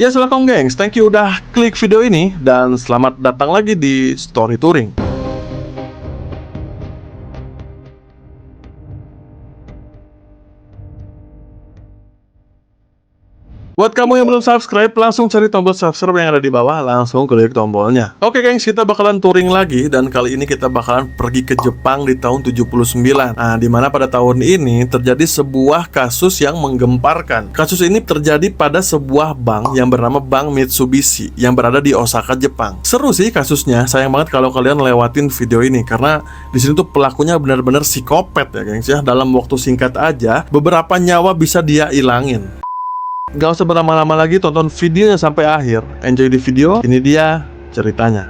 Ya, welcome gengs, thank you udah klik video ini dan selamat datang lagi di Story Touring. Buat kamu yang belum subscribe, langsung cari tombol subscribe yang ada di bawah, langsung klik tombolnya. Oke gengs, kita bakalan touring lagi dan kali ini kita bakalan pergi ke Jepang di tahun 79. Nah, dimana pada tahun ini terjadi sebuah kasus yang menggemparkan. Kasus ini terjadi pada sebuah bank yang bernama Bank Mitsubishi yang berada di Osaka, Jepang. Seru sih kasusnya, sayang banget kalau kalian lewatin video ini karena di sini tuh pelakunya benar-benar psikopat ya gengs ya. Dalam waktu singkat aja, beberapa nyawa bisa dia ilangin. Gak usah berlama-lama lagi, tonton videonya sampai akhir. Enjoy di video, ini dia ceritanya.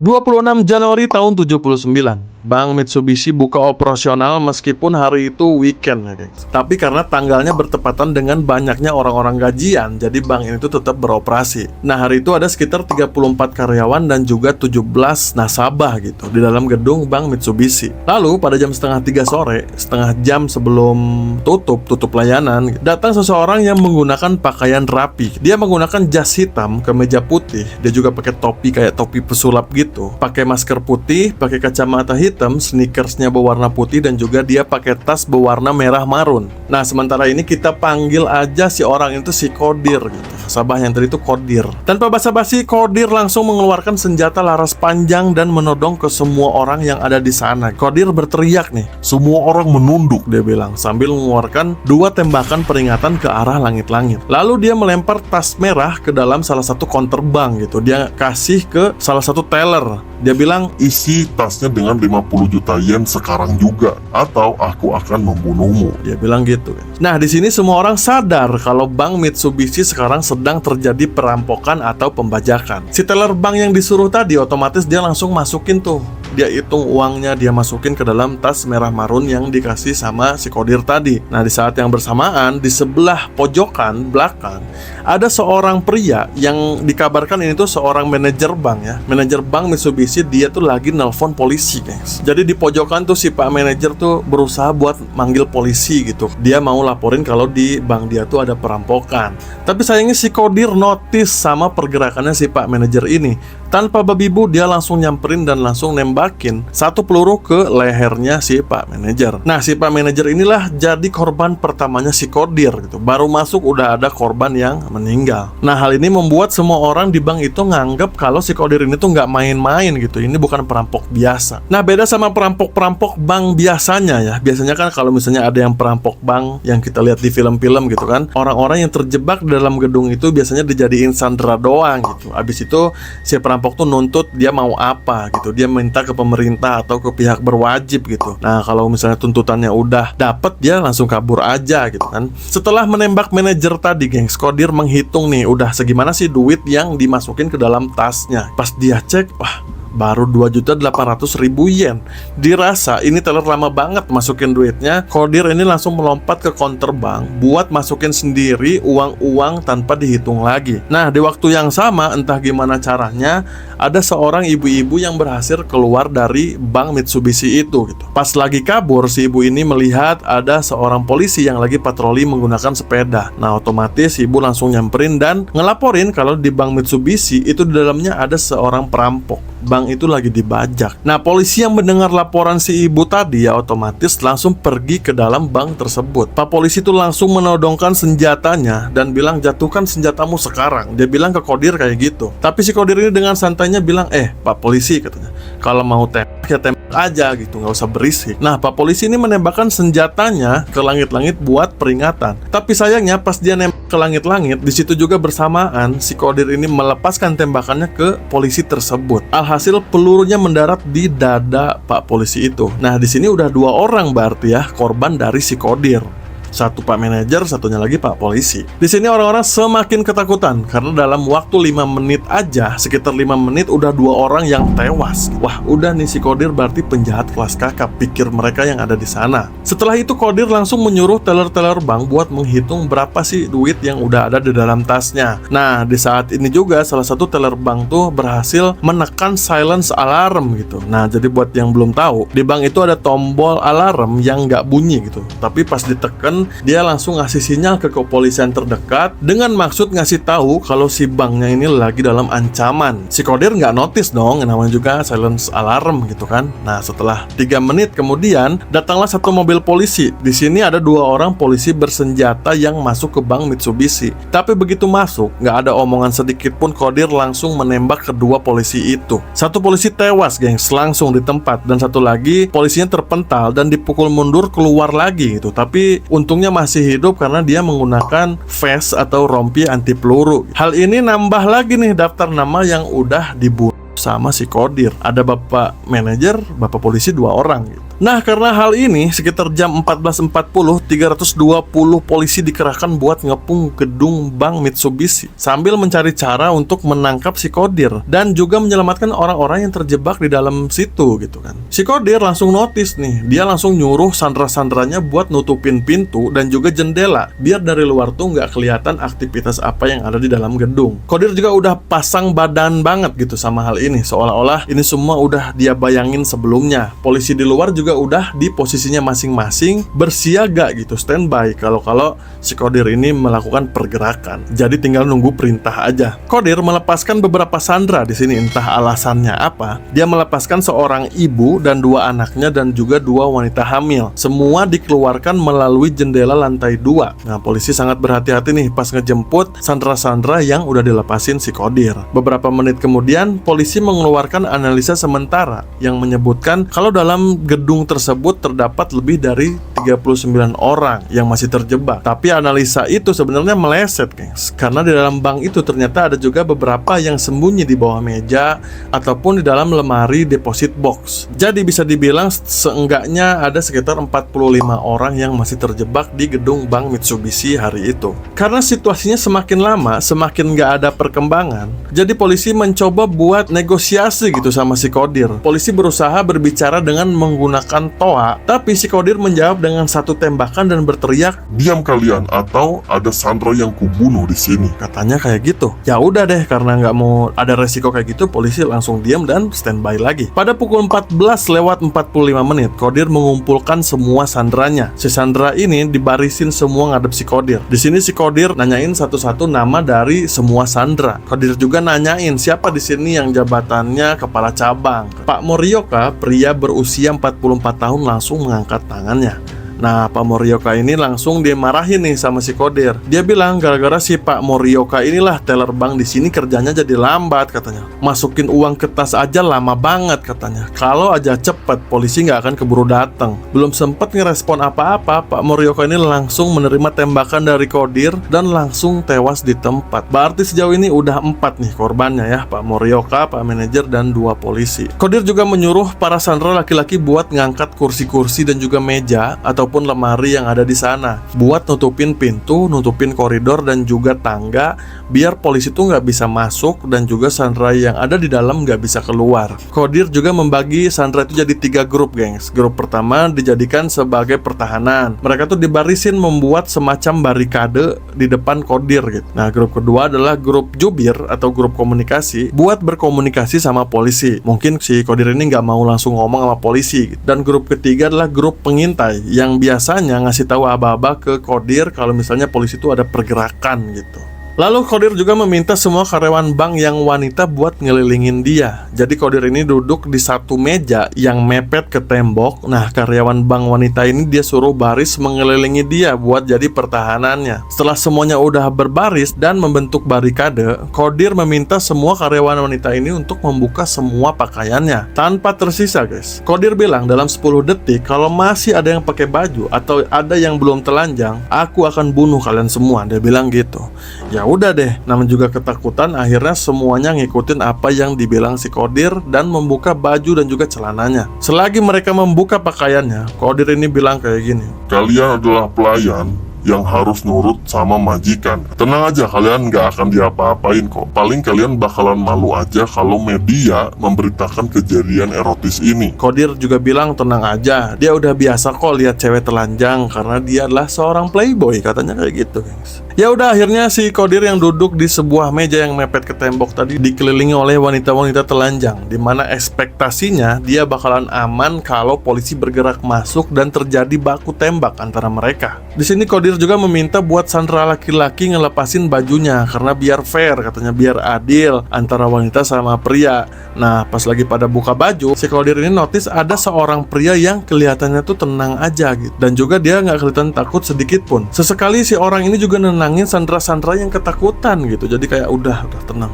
26 Januari tahun 79, Bank Mitsubishi buka operasional meskipun hari itu weekend ya guys. Tapi karena tanggalnya bertepatan dengan banyaknya orang-orang gajian, jadi bank ini tuh tetap beroperasi. Nah, hari itu ada sekitar 34 karyawan dan juga 17 nasabah gitu di dalam gedung Bank Mitsubishi. Lalu pada jam setengah 3 sore, setengah jam sebelum tutup layanan, datang seseorang yang menggunakan pakaian rapi. Dia menggunakan jas hitam, kemeja putih, dia juga pakai topi kayak topi pesulap gitu. Pakai masker putih, pakai kacamata hitam, sneakersnya berwarna putih, dan juga dia pakai tas berwarna merah marun. Nah, sementara ini kita panggil aja si orang itu si Kodir gitu. Nasabah yang tadi itu Kodir. Tanpa basa-basi, Kodir langsung mengeluarkan senjata laras panjang dan menodong ke semua orang yang ada di sana. Kodir berteriak nih, "Semua orang menunduk," dia bilang, sambil mengeluarkan 2 tembakan peringatan ke arah langit-langit. Lalu dia melempar tas merah ke dalam salah satu counter bank gitu. Dia kasih ke salah satu teller. Dia bilang, "Isi tasnya dengan 50 juta yen sekarang juga, atau aku akan membunuhmu." dia bilang gitu. Nah, di sini semua orang sadar kalau Bank Mitsubishi sekarang sedang terjadi perampokan atau pembajakan. Si teller bank yang disuruh tadi otomatis dia langsung masukin tuh. Dia hitung uangnya, dia masukin ke dalam tas merah marun yang dikasih sama si Kodir tadi. Nah, di saat yang bersamaan, di sebelah pojokan belakang, ada seorang pria yang dikabarkan ini tuh seorang manajer bank ya. Manajer bank Mitsubishi, dia tuh lagi nelpon polisi guys. Jadi di pojokan tuh si pak manajer tuh berusaha buat manggil polisi gitu. Dia mau laporin kalau di bank dia tuh ada perampokan. Tapi sayangnya si Kodir notice sama pergerakannya si pak manajer ini. Tanpa babi bu, dia langsung nyamperin dan langsung nembakin 1 peluru ke lehernya si pak manajer. Nah, si pak manajer inilah jadi korban pertamanya si Kodir gitu. Baru masuk udah ada korban yang meninggal. Nah, hal ini membuat semua orang di bank itu nganggep kalau si Kodir ini tuh nggak main-main gitu. Ini bukan perampok biasa. Nah, beda sama perampok-perampok bank biasanya ya. Biasanya kan kalau misalnya ada yang perampok bank yang kita lihat di film-film gitu kan, orang-orang yang terjebak di dalam gedung itu biasanya dijadiin sandera doang gitu. Abis itu si perampok tuh nuntut dia mau apa gitu. Dia minta ke pemerintah atau ke pihak berwajib gitu. Nah, kalau misalnya tuntutannya udah dapet, dia langsung kabur aja gitu kan. Setelah menembak manajer tadi gengs, Kodir menghitung nih udah segimana sih duit yang dimasukin ke dalam tasnya. Pas dia cek, wah, baru 2.800.000 yen. Dirasa ini teller lama banget masukin duitnya. Kodir ini langsung melompat ke counter bank buat masukin sendiri uang-uang tanpa dihitung lagi. Nah, di waktu yang sama, entah gimana caranya, ada seorang ibu-ibu yang berhasil keluar dari Bank Mitsubishi itu gitu. Pas lagi kabur, si ibu ini melihat ada seorang polisi yang lagi patroli menggunakan sepeda. Nah, otomatis ibu langsung nyamperin dan ngelaporin kalau di Bank Mitsubishi itu di dalamnya ada seorang perampok. Bank itu lagi dibajak. Nah, polisi yang mendengar laporan si ibu tadi ya otomatis langsung pergi ke dalam bank tersebut. Pak polisi itu langsung menodongkan senjatanya dan bilang, "Jatuhkan senjatamu sekarang." Dia bilang ke Kodir kayak gitu. Tapi si Kodir ini dengan santainya bilang, "Pak polisi," katanya, "kalau mau tembak ya tembak aja gitu, nggak usah berisik." Nah, Pak polisi ini menembakkan senjatanya ke langit-langit buat peringatan. Tapi sayangnya pas dia nembak ke langit-langit, di situ juga bersamaan si Kodir ini melepaskan tembakannya ke polisi tersebut. Alhasil pelurunya mendarat di dada Pak polisi itu. Nah, di sini udah 2 orang berarti ya korban dari si Kodir. Satu Pak Manajer, satunya lagi Pak Polisi. Di sini orang-orang semakin ketakutan karena dalam waktu 5 menit aja, sekitar 5 menit udah 2 orang yang tewas. Wah, udah nih si Kodir berarti penjahat kelas kakap, pikir mereka yang ada di sana. Setelah itu Kodir langsung menyuruh teller-teller bank buat menghitung berapa sih duit yang udah ada di dalam tasnya. Nah, di saat ini juga salah satu teller bank tuh berhasil menekan silence alarm gitu. Nah, jadi buat yang belum tahu, di bank itu ada tombol alarm yang nggak bunyi gitu. Tapi pas ditekan, dia langsung ngasih sinyal ke kepolisian terdekat dengan maksud ngasih tahu kalau si banknya ini lagi dalam ancaman. Si Kodir nggak notice dong, namanya juga silence alarm gitu kan. Nah, setelah 3 menit kemudian datanglah satu mobil polisi. Di sini ada 2 orang polisi bersenjata yang masuk ke bank Mitsubishi. Tapi begitu masuk, nggak ada omongan sedikit pun, Kodir langsung menembak kedua polisi itu. Satu polisi tewas, gengs, langsung di tempat, dan satu lagi polisinya terpental dan dipukul mundur keluar lagi gitu. Tapi untungnya masih hidup karena dia menggunakan vest atau rompi anti peluru. Hal ini nambah lagi nih daftar nama yang udah dibunuh sama si Kodir. Ada Bapak Manajer, Bapak Polisi, 2 orang gitu. Nah, karena hal ini, sekitar jam 14.40, 320 polisi dikerahkan buat ngepung gedung bank Mitsubishi sambil mencari cara untuk menangkap si Kodir dan juga menyelamatkan orang-orang yang terjebak di dalam situ gitu kan. Si Kodir langsung notice nih, dia langsung nyuruh sandera-sanderanya buat nutupin pintu dan juga jendela biar dari luar tuh nggak kelihatan aktivitas apa yang ada di dalam gedung. Kodir juga udah pasang badan banget gitu sama hal ini, seolah-olah ini semua udah dia bayangin sebelumnya. Polisi di luar juga udah di posisinya masing-masing bersiaga gitu, standby kalau si Kodir ini melakukan pergerakan. Jadi tinggal nunggu perintah aja. Kodir melepaskan beberapa sandera di sini, entah alasannya apa. Dia melepaskan seorang ibu dan 2 anaknya dan juga 2 wanita hamil. Semua dikeluarkan melalui jendela lantai 2. Nah, polisi sangat berhati-hati nih pas ngejemput sandera-sandera yang udah dilepasin si Kodir. Beberapa menit kemudian, polisi mengeluarkan analisa sementara yang menyebutkan kalau dalam gedung tersebut terdapat lebih dari 39 orang yang masih terjebak. Tapi analisa itu sebenarnya meleset, guys. Karena di dalam bank itu ternyata ada juga beberapa yang sembunyi di bawah meja ataupun di dalam lemari deposit box. Jadi bisa dibilang seenggaknya ada sekitar 45 orang yang masih terjebak di gedung bank Mitsubishi hari itu. Karena situasinya semakin lama, semakin nggak ada perkembangan, jadi polisi mencoba buat negosiasi gitu sama si Kodir. Polisi berusaha berbicara dengan menggunakan toa, tapi si Kodir menjawab dengan satu tembakan dan berteriak, "Diam kalian atau ada sandera yang kubunuh di sini." katanya kayak gitu. Ya udah deh, karena nggak mau ada resiko kayak gitu, polisi langsung diam dan standby lagi. Pada pukul 14:45 menit, Kodir mengumpulkan semua sanderanya. Si sandera ini dibarisin semua ngadep si Kodir. Di sini si Kodir nanyain satu-satu nama dari semua sandera. Kodir juga nanyain siapa di sini yang jabatannya kepala cabang. Pak Morioka, pria berusia 44 tahun, langsung mengangkat tangannya. Nah, Pak Morioka ini langsung dimarahin nih sama si Kodir. Dia bilang gara-gara si Pak Morioka inilah teller bank di sini kerjanya jadi lambat katanya. Masukin uang ke tas aja lama banget katanya. Kalau aja cepet, polisi nggak akan keburu datang. Belum sempet ngerespon apa-apa, Pak Morioka ini langsung menerima tembakan dari Kodir dan langsung tewas di tempat. Berarti sejauh ini udah 4 nih korbannya ya, Pak Morioka, Pak Manajer, dan 2 polisi. Kodir juga menyuruh para sandera laki-laki buat ngangkat kursi-kursi dan juga meja ataupun lemari yang ada di sana buat nutupin pintu, nutupin koridor dan juga tangga biar polisi tuh nggak bisa masuk dan juga sandera yang ada di dalam nggak bisa keluar. Kodir juga membagi sandera itu jadi 3 grup, gengs. Grup pertama dijadikan sebagai pertahanan. Mereka tuh dibarisin membuat semacam barikade di depan Kodir gitu. Nah, grup kedua adalah grup jubir atau grup komunikasi buat berkomunikasi sama polisi. Mungkin si Kodir ini nggak mau langsung ngomong sama polisi gitu. Dan grup ketiga adalah grup pengintai yang biasanya ngasih tahu aba-aba ke Kodir kalau misalnya polisi itu ada pergerakan gitu. Lalu Kodir juga meminta semua karyawan bank yang wanita buat ngelilingin dia. Jadi Kodir ini duduk di satu meja yang mepet ke tembok. Nah, karyawan bank wanita ini dia suruh baris mengelilingi dia buat jadi pertahanannya. Setelah semuanya udah berbaris dan membentuk barikade, Kodir meminta semua karyawan wanita ini untuk membuka semua pakaiannya tanpa tersisa, guys. Kodir bilang dalam 10 detik kalau masih ada yang pakai baju atau ada yang belum telanjang, aku akan bunuh kalian semua. Dia bilang gitu. Ya udah deh, namanya juga ketakutan, akhirnya semuanya ngikutin apa yang dibilang si Kodir dan membuka baju dan juga celananya. Selagi mereka membuka pakaiannya, Kodir ini bilang kayak gini, Kalian adalah pelayan yang harus nurut sama majikan. Tenang aja, kalian nggak akan diapa-apain kok. Paling kalian bakalan malu aja kalau media memberitakan kejadian erotis ini. Kodir juga bilang tenang aja, dia udah biasa kok lihat cewek telanjang karena dia adalah seorang playboy, katanya kayak gitu, guys. Ya udah, akhirnya si Kodir yang duduk di sebuah meja yang mepet ke tembok tadi dikelilingi oleh wanita-wanita telanjang, dimana ekspektasinya dia bakalan aman kalau polisi bergerak masuk dan terjadi baku tembak antara mereka. Di sini Kodir juga meminta buat sandera laki-laki ngelepasin bajunya karena biar fair, katanya biar adil antara wanita sama pria. Nah, pas lagi pada buka baju, si Kodir ini notice ada seorang pria yang kelihatannya tuh tenang aja gitu, dan juga dia nggak kelihatan takut sedikit pun. Sesekali si orang ini juga nenangin sandera-sandera yang ketakutan gitu, jadi kayak udah tenang,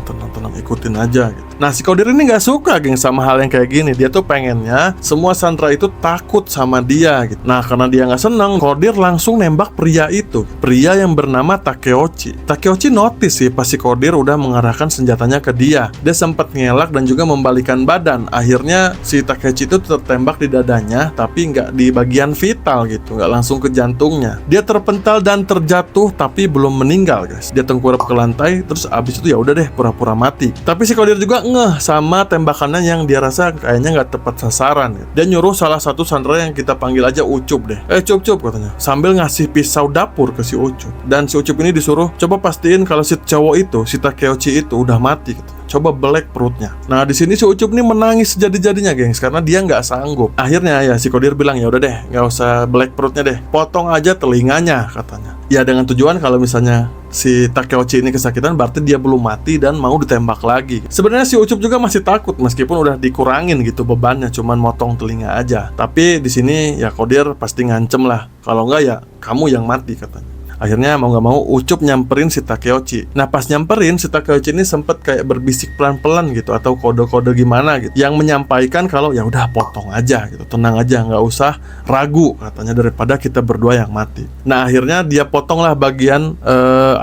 ikutin aja gitu. Nah, si Kodir ini nggak suka geng sama hal yang kayak gini. Dia tuh pengennya semua sandera itu takut sama dia gitu. Nah, karena dia nggak seneng, Kodir langsung nembak pria itu, pria yang bernama Takeuchi. Takeuchi notice sih pas si Kodir udah mengarahkan senjatanya ke dia. Dia sempat ngelak dan juga membalikan badan. Akhirnya si Takeuchi itu tertembak di dadanya, tapi nggak di bagian vital gitu, nggak langsung ke jantungnya. Dia terpental dan terjatuh tapi belum meninggal, guys. Dia tengkurap ke lantai, terus abis itu ya udah deh pura-pura mati. Tapi si Kodir juga ngeh sama tembakannya yang dia rasa kayaknya nggak tepat sasaran gitu. Dia nyuruh salah satu sandera yang kita panggil aja Ucup deh. Cup katanya, sambil ngasih pisau dapur ke si Ucup. Dan si Ucup ini disuruh coba pastiin kalau si cowok itu, si Takeuchi itu udah mati gitu. Coba belek perutnya. Nah, di sini si Ucup nih menangis sejadi-jadinya, gengs, karena dia nggak sanggup. Akhirnya ya si Kodir bilang ya udah deh, nggak usah belek perutnya deh, potong aja telinganya, katanya. Ya dengan tujuan kalau misalnya si Takeuchi ini kesakitan berarti dia belum mati dan mau ditembak lagi. Sebenarnya si Ucup juga masih takut meskipun udah dikurangin gitu bebannya, cuman motong telinga aja. Tapi di sini ya Kodir pasti ngancem lah, kalau nggak ya kamu yang mati, katanya. Akhirnya mau gak mau Ucup nyamperin si Takeuchi. Nah, pas nyamperin si Takeuchi ini sempet kayak berbisik pelan-pelan gitu, atau kode-kode gimana gitu, yang menyampaikan kalau ya udah potong aja gitu, tenang aja, nggak usah ragu, katanya, daripada kita berdua yang mati. Nah, akhirnya dia potonglah bagian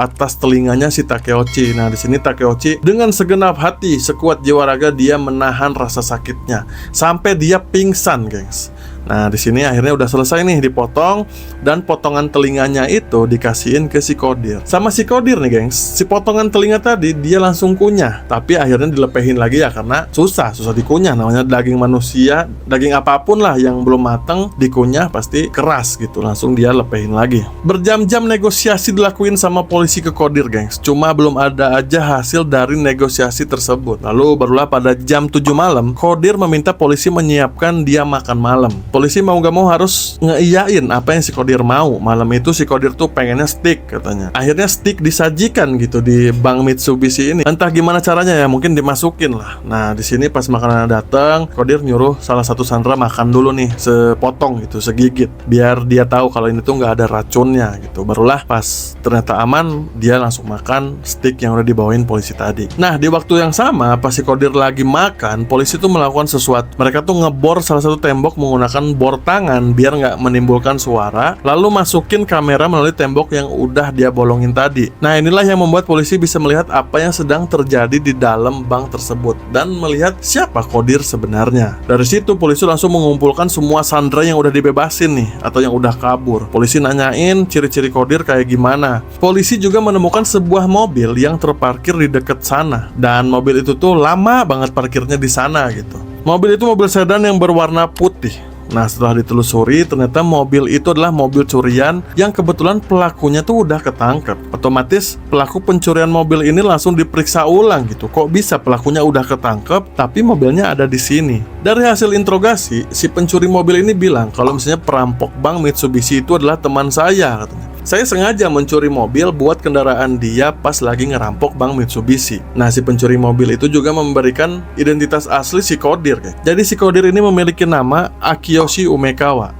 atas telinganya si Takeuchi. Nah, di sini Takeuchi dengan segenap hati, sekuat jiwa raga dia menahan rasa sakitnya sampai dia pingsan, gengs. Nah, di sini akhirnya udah selesai nih dipotong, dan potongan telinganya itu dikasihin ke si Kodir. Sama si Kodir nih, gengs, si potongan telinga tadi dia langsung kunyah, tapi akhirnya dilepehin lagi ya karena susah dikunyah, namanya daging manusia, daging apapun lah yang belum mateng dikunyah pasti keras gitu, langsung dia lepehin lagi. Berjam-jam negosiasi dilakuin sama polisi ke Kodir, gengs, cuma belum ada aja hasil dari negosiasi tersebut. Lalu barulah pada jam 7 malam Kodir meminta polisi menyiapkan dia makan malam. Polisi mau gak mau harus ngeiyain apa yang si Kodir mau. Malam itu si Kodir tuh pengennya steak, katanya. Akhirnya steak disajikan gitu di Bank Mitsubishi ini. Entah gimana caranya ya, mungkin dimasukin lah. Nah, di sini pas makanannya datang, Kodir nyuruh salah satu sandera makan dulu nih, sepotong gitu, segigit, biar dia tahu kalau ini tuh nggak ada racunnya gitu. Barulah pas ternyata aman, dia langsung makan steak yang udah dibawain polisi tadi. Nah, di waktu yang sama pas si Kodir lagi makan, polisi tuh melakukan sesuatu. Mereka tuh ngebor salah satu tembok menggunakan bor tangan biar nggak menimbulkan suara, lalu masukin kamera melalui tembok yang udah dia bolongin tadi. Nah, inilah yang membuat polisi bisa melihat apa yang sedang terjadi di dalam bank tersebut dan melihat siapa Kodir sebenarnya. Dari situ polisi langsung mengumpulkan semua sandera yang udah dibebasin nih, atau yang udah kabur. Polisi nanyain ciri-ciri Kodir kayak gimana. Polisi juga menemukan sebuah mobil yang terparkir di dekat sana, dan mobil itu tuh lama banget parkirnya di sana gitu. Mobil itu mobil sedan yang berwarna putih. Nah, setelah ditelusuri, ternyata mobil itu adalah mobil curian yang kebetulan pelakunya tuh udah ketangkep. Otomatis pelaku pencurian mobil ini langsung diperiksa ulang gitu. Kok bisa pelakunya udah ketangkep, tapi mobilnya ada di sini? Dari hasil interogasi, si pencuri mobil ini bilang kalau misalnya perampok bank Mitsubishi itu adalah teman saya, katanya. Saya sengaja mencuri mobil buat kendaraan dia pas lagi ngerampok bank Mitsubishi. Nah, si pencuri mobil itu juga memberikan identitas asli si Kodir. Jadi si Kodir ini memiliki nama Akiyoshi Umekawa.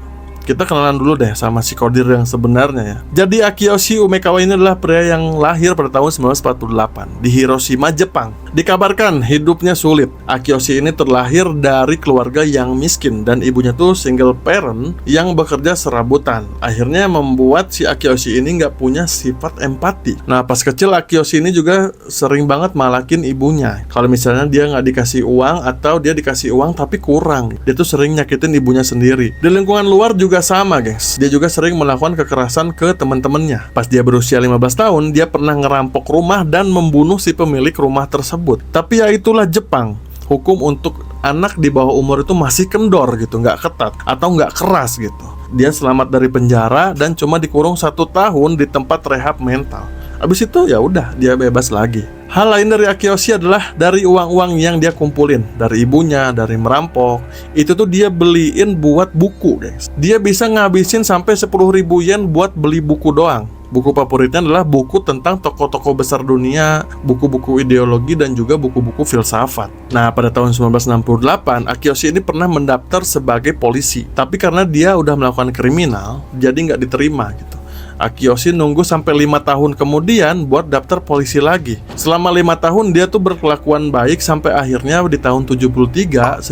Kita kenalan dulu deh sama si Kodir yang sebenarnya ya. Jadi Akiyoshi Umekawa ini adalah pria yang lahir pada tahun 1948 di Hiroshima, Jepang. Dikabarkan hidupnya sulit. Akiyoshi ini terlahir dari keluarga yang miskin dan ibunya tuh single parent yang bekerja serabutan. Akhirnya membuat si Akiyoshi ini nggak punya sifat empati. Nah, pas kecil Akiyoshi ini juga sering banget malakin ibunya. Kalau misalnya dia nggak dikasih uang atau dia dikasih uang tapi kurang, dia tuh sering nyakitin ibunya sendiri. Di lingkungan luar juga sama, guys. Dia juga sering melakukan kekerasan ke teman-temannya. Pas dia berusia 15 tahun, dia pernah ngerampok rumah dan membunuh si pemilik rumah tersebut. Tapi ya itulah Jepang. Hukum untuk anak di bawah umur itu masih kendor gitu, nggak ketat atau nggak keras gitu. Dia selamat dari penjara dan cuma dikurung 1 tahun di tempat rehab mental. Abis itu ya udah dia bebas lagi. Hal lain dari Akiyoshi adalah dari uang-uang yang dia kumpulin dari ibunya, dari merampok. Itu tuh dia beliin buat buku, guys. Dia bisa ngabisin sampai 10.000 yen buat beli buku doang. Buku favoritnya adalah buku tentang tokoh-tokoh besar dunia, buku-buku ideologi, dan juga buku-buku filsafat. Nah, pada tahun 1968, Akiyoshi ini pernah mendaftar sebagai polisi. Tapi karena dia udah melakukan kriminal, jadi nggak diterima gitu. Akiyoshi nunggu sampai 5 tahun kemudian buat daftar polisi lagi. Selama 5 tahun dia tuh berkelakuan baik sampai akhirnya di tahun 1973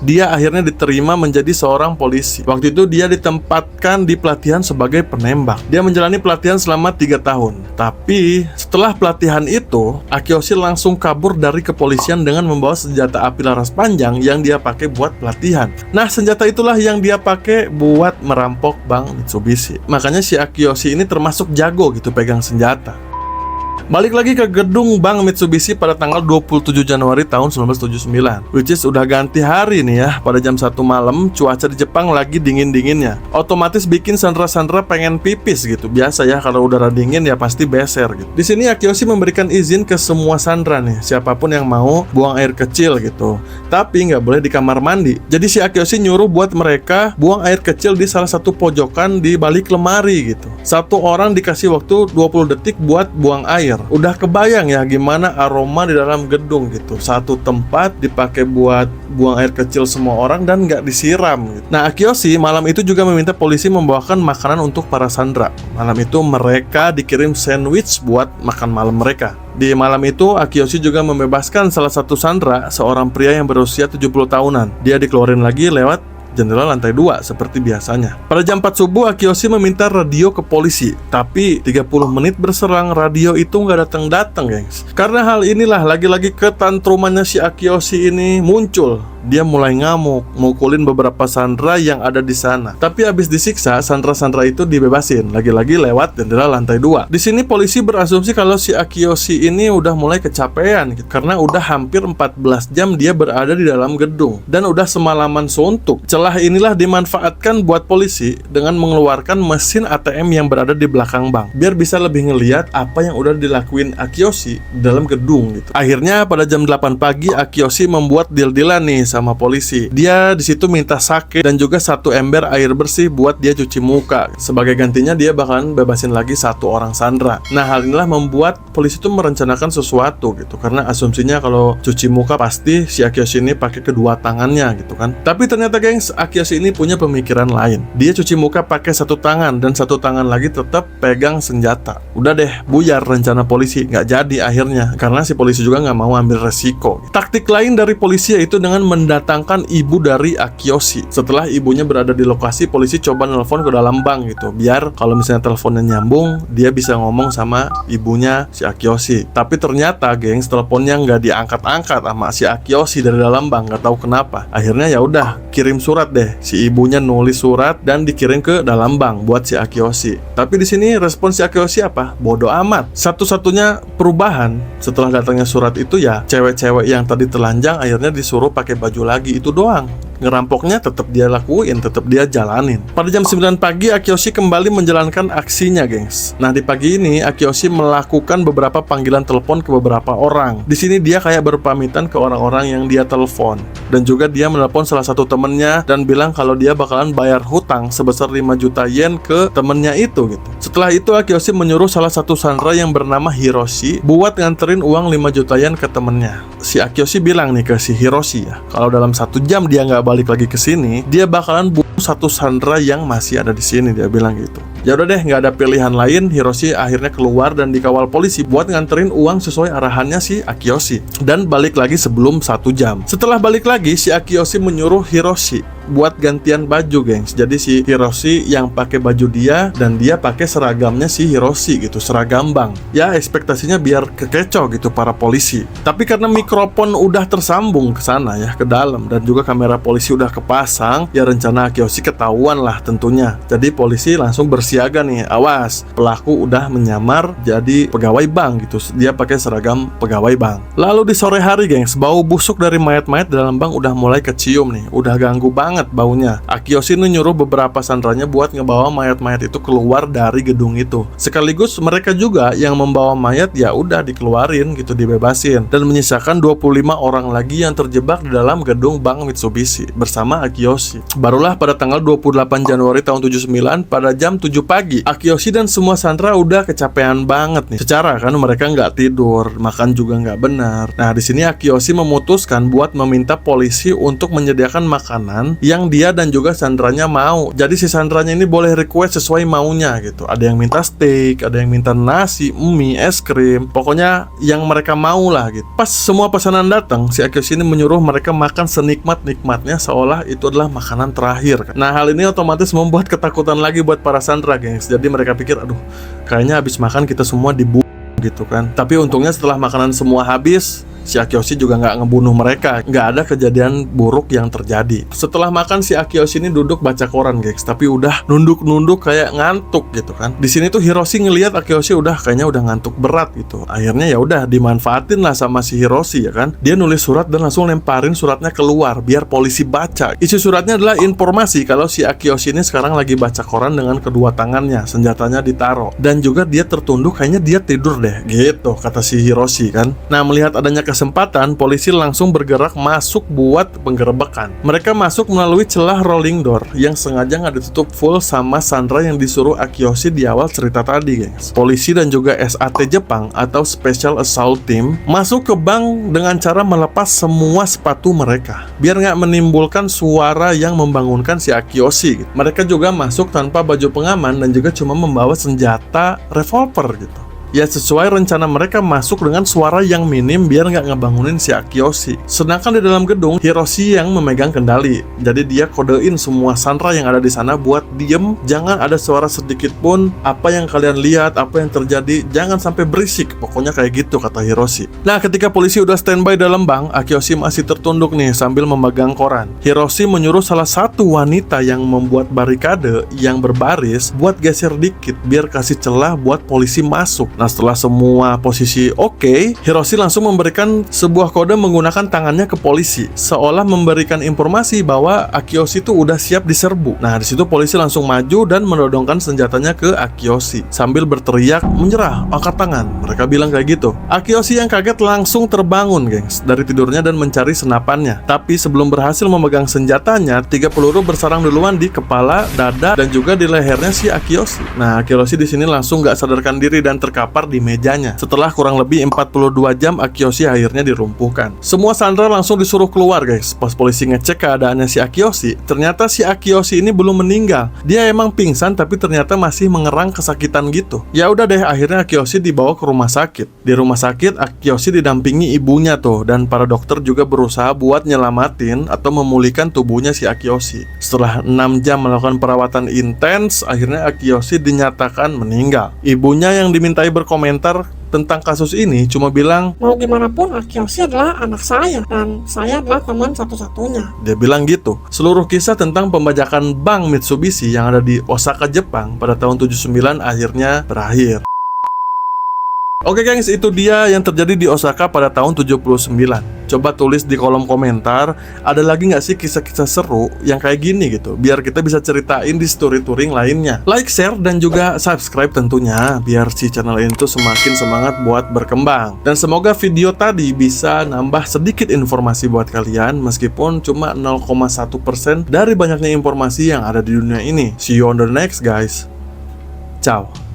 dia akhirnya diterima menjadi seorang polisi. Waktu itu dia ditempatkan di pelatihan sebagai penembak. Dia menjalani pelatihan selama 3 tahun. Tapi setelah pelatihan itu, Akiyoshi langsung kabur dari kepolisian dengan membawa senjata api laras panjang yang dia pakai buat pelatihan. Nah, senjata itulah yang dia pakai buat merampok Bank Mitsubishi. Makanya si Akiyoshi ini termasuk jago gitu pegang senjata. Balik lagi ke gedung Bank Mitsubishi pada tanggal 27 Januari tahun 1979, which is udah ganti hari nih ya. Pada jam 1 malam, cuaca di Jepang lagi dingin-dinginnya. Otomatis bikin Sandra-Sandra pengen pipis gitu. Biasa ya, kalau udara dingin ya pasti beser gitu. Di sini Akiyoshi memberikan izin ke semua Sandra nih, siapapun yang mau buang air kecil gitu. Tapi nggak boleh di kamar mandi. Jadi si Akiyoshi nyuruh buat mereka buang air kecil di salah satu pojokan di balik lemari gitu. Satu orang dikasih waktu 20 detik buat buang air. Udah kebayang ya gimana aroma di dalam gedung gitu. Satu tempat dipakai buat buang air kecil semua orang dan nggak disiram gitu. Nah, Akiyoshi malam itu juga meminta polisi membawakan makanan untuk para Sandra. Malam itu mereka dikirim sandwich buat makan malam mereka. Di malam itu Akiyoshi juga membebaskan salah satu Sandra, seorang pria yang berusia 70 tahunan. Dia dikeluarin lagi lewat jendela lantai 2 seperti biasanya. Pada jam 4 subuh Akiyoshi meminta radio ke polisi. Tapi 30 menit berserang radio itu nggak datang-datang, gengs. Karena hal inilah lagi-lagi ketantrumannya si Akiyoshi ini muncul. Dia mulai ngamuk, mukulin beberapa Sandra yang ada di sana. Tapi abis disiksa, Sandra-Sandra itu dibebasin. Lagi-lagi lewat jendela lantai 2. Di sini polisi berasumsi kalau si Akiyoshi ini udah mulai kecapean gitu. Karena udah hampir 14 jam dia berada di dalam gedung. Dan udah semalaman suntuk. Celah inilah dimanfaatkan buat polisi dengan mengeluarkan mesin ATM yang berada di belakang bank. Biar bisa lebih ngeliat apa yang udah dilakuin Akiyoshi dalam gedung gitu. Akhirnya pada jam 8 pagi Akiyoshi membuat deal-dealan nih sama polisi. Dia di situ minta sake dan juga 1 ember air bersih buat dia cuci muka. Sebagai gantinya dia bakalan bebasin lagi 1 orang Sandra. Nah, hal inilah membuat polisi itu merencanakan sesuatu gitu. Karena asumsinya kalau cuci muka pasti si Akiyoshi ini pakai kedua tangannya gitu kan. Tapi ternyata gengs, Akiyoshi ini punya pemikiran lain. Dia cuci muka pakai 1 tangan dan 1 tangan lagi tetap pegang senjata. Udah deh, buyar rencana polisi. Nggak jadi akhirnya karena si polisi juga nggak mau ambil resiko. Taktik lain dari polisi yaitu dengan mendatangkan ibu dari Akiyoshi. Setelah ibunya berada di lokasi, polisi coba nelpon ke dalam bank gitu, biar kalau misalnya teleponnya nyambung, dia bisa ngomong sama ibunya si Akiyoshi. Tapi ternyata, gengs, teleponnya nggak diangkat-angkat sama si Akiyoshi dari dalam bank, nggak tahu kenapa. Akhirnya ya udah, kirim surat deh. Si ibunya nulis surat dan dikirim ke dalam bank buat si Akiyoshi. Tapi di sini respon si Akiyoshi apa? Bodoh amat. Satu-satunya perubahan setelah datangnya surat itu ya, cewek-cewek yang tadi telanjang akhirnya disuruh pakai baju lagi, itu doang. Ngerampoknya tetap dia lakuin, tetap dia jalanin. Pada jam 9 pagi Akiyoshi kembali menjalankan aksinya, gengs. Nah, di pagi ini Akiyoshi melakukan beberapa panggilan telepon ke beberapa orang. Di sini dia kayak berpamitan ke orang-orang yang dia telepon. Dan juga dia menelepon salah satu temennya dan bilang kalau dia bakalan bayar hutang sebesar 5 juta yen ke temennya itu gitu. Setelah itu Akiyoshi menyuruh salah satu Sandra yang bernama Hiroshi buat nganterin uang 5 juta yen ke temennya. Si Akiyoshi bilang nih ke si Hiroshi ya, kalau dalam 1 jam dia nggak balik lagi ke sini, dia bakalan bunuh satu sandera yang masih ada di sini, dia bilang gitu. Ya udah deh, nggak ada pilihan lain, Hiroshi akhirnya keluar dan dikawal polisi buat nganterin uang sesuai arahannya si Akiyoshi. Dan balik lagi sebelum 1 jam. Setelah balik lagi, si Akiyoshi menyuruh Hiroshi buat gantian baju, gengs. Jadi si Hiroshi yang pakai baju dia dan dia pakai seragamnya si Hiroshi gitu, seragam bank. Ya ekspektasinya biar kekecoh gitu para polisi. Tapi karena mikrofon udah tersambung ke sana ya, ke dalam, dan juga kamera polisi udah kepasang, ya rencana Akiyoshi ketahuan lah tentunya. Jadi polisi langsung bersiaga nih, awas pelaku udah menyamar jadi pegawai bank gitu. Dia pakai seragam pegawai bank. Lalu di sore hari, gengs, bau busuk dari mayat-mayat dalam bank udah mulai kecium nih, udah ganggu banget baunya. Akiyoshi nyuruh beberapa sandranya buat ngebawa mayat-mayat itu keluar dari gedung itu. Sekaligus mereka juga yang membawa mayat ya udah dikeluarin gitu, dibebasin, dan menyisakan 25 orang lagi yang terjebak di dalam gedung bank Mitsubishi bersama Akiyoshi. Barulah pada tanggal 28 Januari tahun 79 pada jam 7 pagi, Akiyoshi dan semua sandera udah kecapean banget nih. Secara kan mereka nggak tidur, makan juga nggak benar. Nah di sini Akiyoshi memutuskan buat meminta polisi untuk menyediakan makanan yang dia dan juga sandranya mau. Jadi si sandranya ini boleh request sesuai maunya gitu. Ada yang minta steak, ada yang minta nasi, mie, es krim, pokoknya yang mereka mau lah gitu. Pas semua pesanan datang, si Akiyoshi ini menyuruh mereka makan senikmat-nikmatnya seolah itu adalah makanan terakhir. Nah hal ini otomatis membuat ketakutan lagi buat para sandera, gengs. Jadi mereka pikir, aduh kayaknya habis makan kita semua dibunuh gitu kan. Tapi untungnya setelah makanan semua habis, si Akiyoshi juga nggak ngebunuh mereka, nggak ada kejadian buruk yang terjadi. Setelah makan, si Akiyoshi ini duduk baca koran, guys, tapi udah nunduk-nunduk kayak ngantuk gitu kan. Di sini tuh Hiroshi ngelihat Akiyoshi kayaknya udah ngantuk berat gitu. Akhirnya ya udah dimanfaatin lah sama si Hiroshi ya kan. Dia nulis surat dan langsung lemparin suratnya keluar biar polisi baca. Isi suratnya adalah informasi kalau si Akiyoshi ini sekarang lagi baca koran dengan kedua tangannya, senjatanya ditaruh, dan juga dia tertunduk, kayaknya dia tidur deh gitu kata si Hiroshi kan. Nah melihat adanya kesempatan, polisi langsung bergerak masuk buat penggerebekan. Mereka masuk melalui celah rolling door yang sengaja nggak ditutup full sama sandera yang disuruh Akiyoshi di awal cerita tadi, guys. Polisi dan juga SAT Jepang atau Special Assault Team masuk ke bank dengan cara melepas semua sepatu mereka biar nggak menimbulkan suara yang membangunkan si Akiyoshi gitu. Mereka juga masuk tanpa baju pengaman dan juga cuma membawa senjata revolver gitu. Ya sesuai rencana mereka masuk dengan suara yang minim biar nggak ngebangunin si Akiyoshi. Sedangkan di dalam gedung, Hiroshi yang memegang kendali. Jadi dia kodein semua sandera yang ada di sana buat diem, jangan ada suara sedikit pun. Apa yang kalian lihat, apa yang terjadi, jangan sampai berisik. Pokoknya kayak gitu kata Hiroshi. Nah ketika polisi udah standby dalam bank, Akiyoshi masih tertunduk nih sambil memegang koran. Hiroshi menyuruh salah satu wanita yang membuat barikade yang berbaris buat geser dikit biar kasih celah buat polisi masuk. Nah setelah semua posisi oke, Hiroshi langsung memberikan sebuah kode menggunakan tangannya ke polisi, seolah memberikan informasi bahwa Akiyoshi itu udah siap diserbu. Nah disitu polisi langsung maju dan menodongkan senjatanya ke Akiyoshi sambil berteriak menyerah, angkat tangan. Mereka bilang kayak gitu. Akiyoshi yang kaget langsung terbangun, gengs, dari tidurnya dan mencari senapannya. Tapi sebelum berhasil memegang senjatanya, 3 peluru bersarang duluan di kepala, dada, dan juga di lehernya si Akiyoshi. Nah Akiyoshi di sini langsung nggak sadarkan diri dan terkapar di mejanya. Setelah kurang lebih 42 jam, Akiyoshi akhirnya dilumpuhkan. Semua sandera langsung disuruh keluar, guys. Pas polisi ngecek keadaannya si Akiyoshi, ternyata si Akiyoshi ini belum meninggal. Dia emang pingsan tapi ternyata masih mengerang kesakitan gitu. Ya udah deh, akhirnya Akiyoshi dibawa ke rumah sakit. Di rumah sakit, Akiyoshi didampingi ibunya tuh, dan para dokter juga berusaha buat nyelamatin atau memulihkan tubuhnya si Akiyoshi. Setelah 6 jam melakukan perawatan intens, akhirnya Akiyoshi dinyatakan meninggal. Ibunya yang dimintai berkomentar tentang kasus ini cuma bilang, mau gimana pun Akiyoshi adalah anak saya dan saya adalah teman satu-satunya. Dia bilang gitu. Seluruh kisah tentang pembajakan bank Mitsubishi yang ada di Osaka, Jepang pada tahun 79 akhirnya berakhir. Oke gengs, itu dia yang terjadi di Osaka pada tahun 79. Coba tulis di kolom komentar, ada lagi nggak sih kisah-kisah seru yang kayak gini gitu, biar kita bisa ceritain di story touring lainnya. Like, share, dan juga subscribe tentunya, biar si channel ini tuh semakin semangat buat berkembang. Dan semoga video tadi bisa nambah sedikit informasi buat kalian, meskipun cuma 0,1% dari banyaknya informasi yang ada di dunia ini. See you on the next guys. Ciao.